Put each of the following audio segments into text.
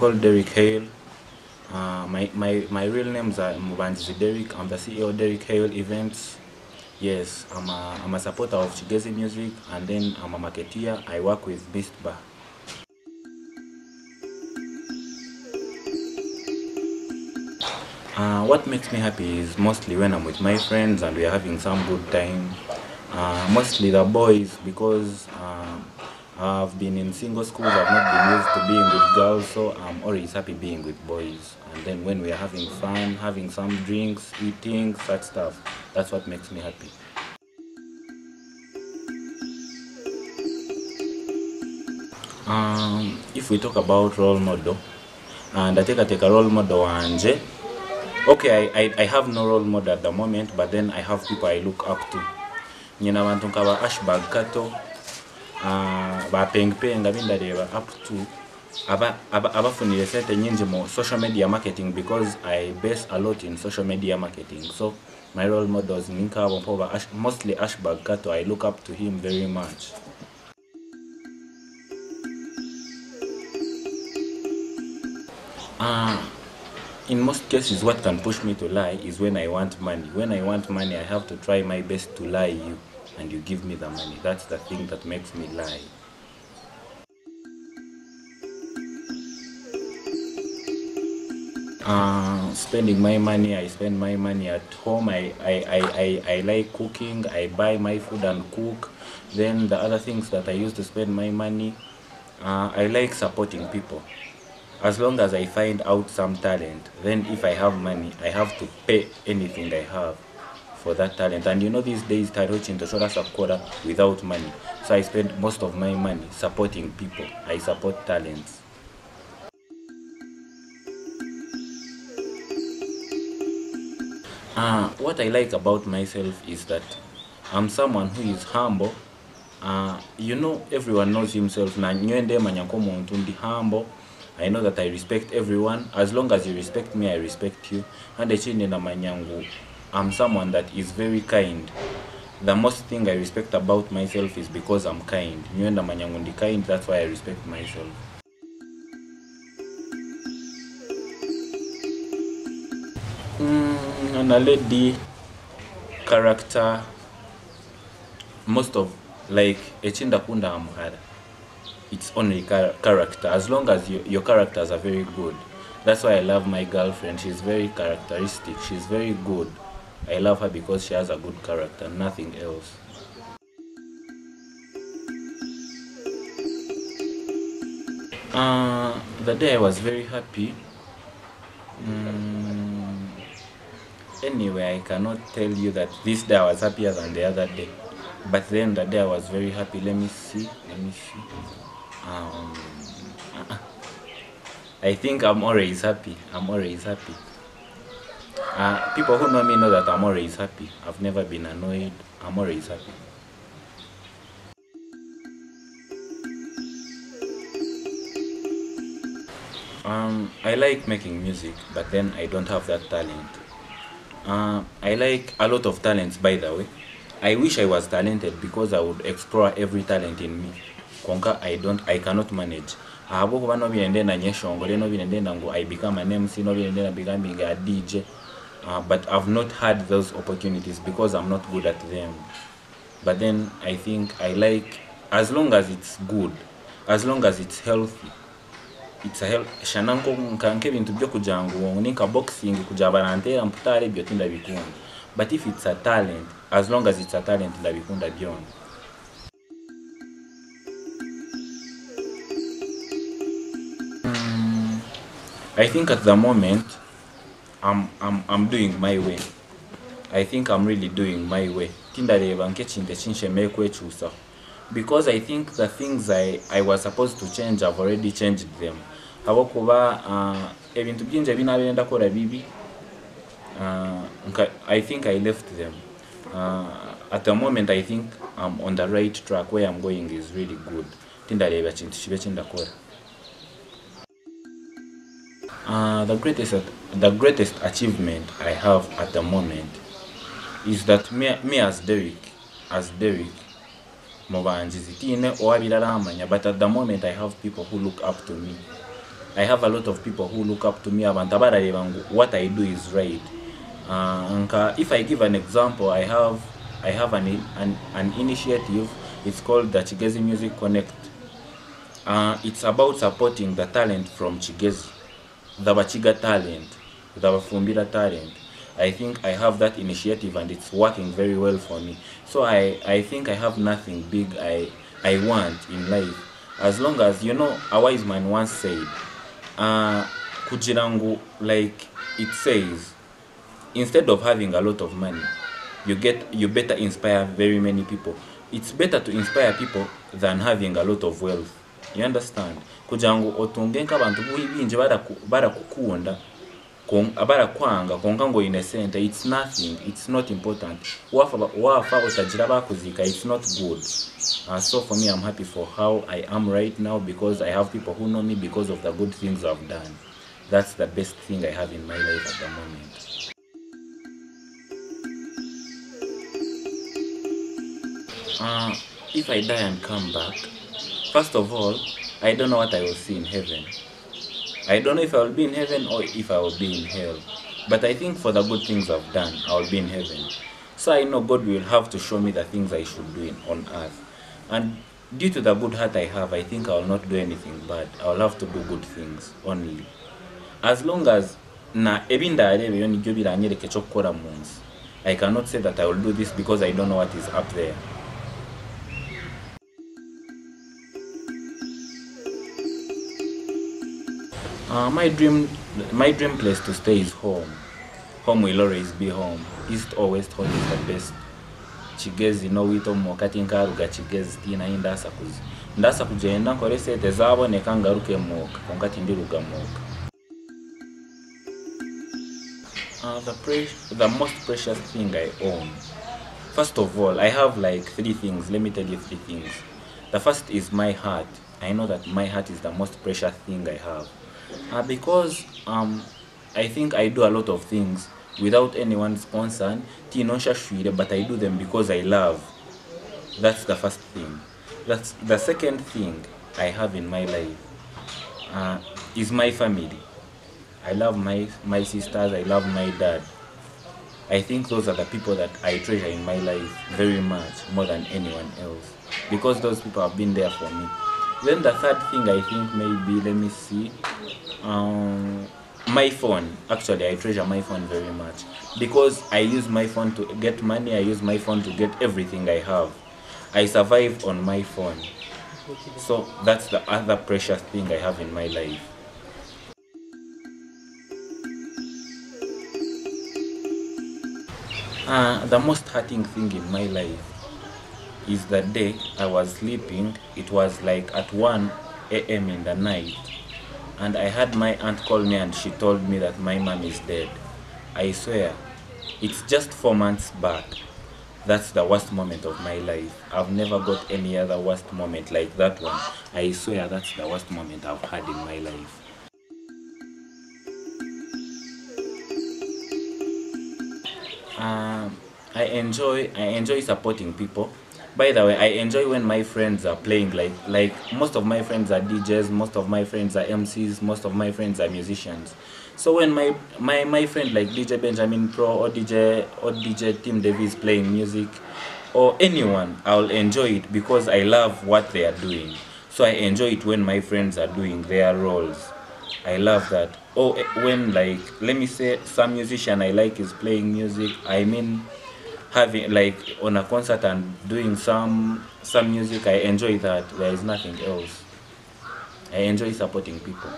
called Derek Hale. My real names are Mubanjizi Derek. I'm the CEO of Derek Hale Events. Yes, I'm a supporter of Chigezi Music, and then I'm a marketeer. I work with Beast Bar. What makes me happy is mostly when I'm with my friends and we're having some good time. Mostly the boys, because I've been in single schools. I've not been used to being with girls, so I'm always happy being with boys. And then when we're having fun, having some drinks, eating, such stuff, that's what makes me happy. If we talk about role model, and I take a role model Anje. Okay, I have no role model at the moment, but then I have people I look up to. Nyina bantu nkaba Ashbag Kato, ba Peng Peng abindareba up to abafunire sente nyingi mu social media marketing, because I base a lot in social media marketing. So my role models ninkabo mostly Ashbag Kato. I look up to him very much. In most cases, what can push me to lie is when I want money. When I want money, I have to try my best to lie you, and you give me the money. That's the thing that makes me lie. Spending my money, I spend my money at home. I like cooking. I buy my food and cook. Then the other things that I use to spend my money, I like supporting people. As long as I find out some talent, then if I have money, I have to pay anything I have for that talent. And you know, these days Tarochi Ntoshora Sapkora without money. So I spend most of my money supporting people. I support talents. What I like about myself is that I'm someone who is humble. You know, everyone knows himself. Na nyende manyako muntu ndi humble. I know that I respect everyone. As long as you respect me, I respect you. And I'm someone that is very kind. The most thing I respect about myself is because I'm kind. Kind, that's why I respect myself. And a lady character, most of like Echinda Kunda Amhara. It's only character. As long as your characters are very good. That's why I love my girlfriend. She's very characteristic. She's very good. I love her because she has a good character, nothing else. The day I was very happy. Anyway, I cannot tell you that this day I was happier than the other day. But then the day I was very happy. Let me see. I think I'm always happy. People who know me know that I'm always happy. I've never been annoyed. I'm always happy. I like making music, but then I don't have that talent. I like a lot of talents, by the way. I wish I was talented, because I would explore every talent in me. Konka, I cannot manage. I become an MC, becoming a DJ, but I've not had those opportunities because I'm not good at them. But then I think I like, as long as it's good, as long as it's healthy. It's a health. Shananko nkanke bintu byo kujangu nika boxing kujabarantera mputare byo tinda bikunda. But if it's a talent, as long as it's a talent, ndabikunda beyond. I think at the moment I'm doing my way. I think I'm really doing my way. Tindareba nkechinde chinsheme kwechusa. Because I think the things I was supposed to change, I've already changed them. Habokuba ebintu byinje binabenda kora bibi. I think I left them. At the moment I think I'm on the right track. Where I'm going is really good. Tindareba chintu chibe chindakora. The greatest achievement I have at the moment is that me as Derek, but at the moment I have people who look up to me. I have a lot of people who look up to me. What I do is right. If I give an example, I have an initiative. It's called the Chigezi Music Connect. It's about supporting the talent from Chigezi, the Bachiga talent, the Bafumbira talent. I think I have that initiative and it's working very well for me. So I think I have nothing big I want in life. As long as, a wise man once said, kujirangu, like it says, instead of having a lot of money, you better inspire very many people. It's better to inspire people than having a lot of wealth. You understand? Kujangu otungenka abantu binje barakukunda abarakwanga konka ngo innocent. It's nothing. It's not important. Wafa otajira bakuzika. It's not good. So for me, I'm happy for how I am right now because I have people who know me because of the good things I've done. That's the best thing I have in my life at the moment. If I die and come back, first of all, I don't know what I will see in heaven. I don't know if I will be in heaven or if I will be in hell. But I think for the good things I've done, I will be in heaven. So I know God will have to show me the things I should do on earth. And due to the good heart I have, I think I will not do anything bad. I will have to do good things only. As long as I cannot say that I will do this because I don't know what is up there. My dream place to stay is home. Home will always be home. East or West home is the best. Chigezi no wito mwakati nkaruga Chigezi tina indasa kuzi. Ndasa kujenda nkore sete zabo nekangaruke mwoka. Kongati ndiruga mwoka. The most precious thing I own. First of all, I have like 3 things. Let me tell you 3 things. The first is my heart. I know that my heart is the most precious thing I have. Because I think I do a lot of things without anyone's concern, but I do them because I love. That's the first thing. That's the second thing I have in my life is my family. I love my sisters, I love my dad. I think those are the people that I treasure in my life very much, more than anyone else, because those people have been there for me. Then the third thing I think maybe, let me see, my phone. Actually, I treasure my phone very much because I use my phone to get money. I use my phone to get everything I have. I survive on my phone. So that's the other precious thing I have in my life. The most hurting thing in my life is the day I was sleeping. It was like at 1 a.m. in the night, and I had my aunt call me and she told me that my mom is dead. I swear, it's just 4 months back. That's the worst moment of my life. I've never got any other worst moment like that one. I swear that's the worst moment I've had in my life. I enjoy supporting people. By the way, I enjoy when my friends are playing, like most of my friends are DJs, most of my friends are MCs, most of my friends are musicians. So when my friend like DJ Benjamin Pro or DJ Tim Davies playing music, or anyone, I'll enjoy it because I love what they are doing. So I enjoy it when my friends are doing their roles. I love that. Or when, like, let me say some musician I like is playing music, I mean having like on a concert and doing some music, I enjoy that. There is nothing else. I enjoy supporting people.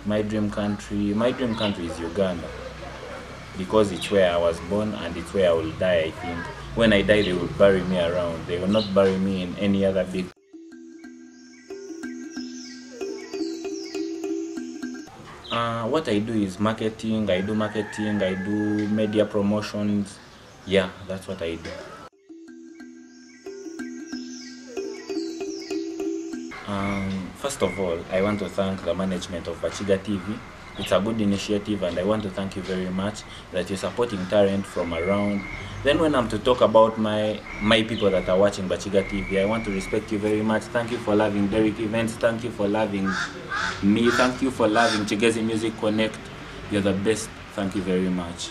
My dream country is Uganda, because it's where I was born and it's where I will die. I think when I die they will bury me around. They will not bury me in any other big. What I do is marketing. I do marketing, I do media promotions. Yeah, that's what I do. First of all, I want to thank the management of Bachiga TV It's a good initiative, and I want to thank you very much that you're supporting talent from around. Then when I'm to talk about my people that are watching Bachiga TV, I want to respect you very much. Thank you for loving Derek Events. Thank you for loving me. Thank you for loving Chigezi Music Connect. You're the best. Thank you very much.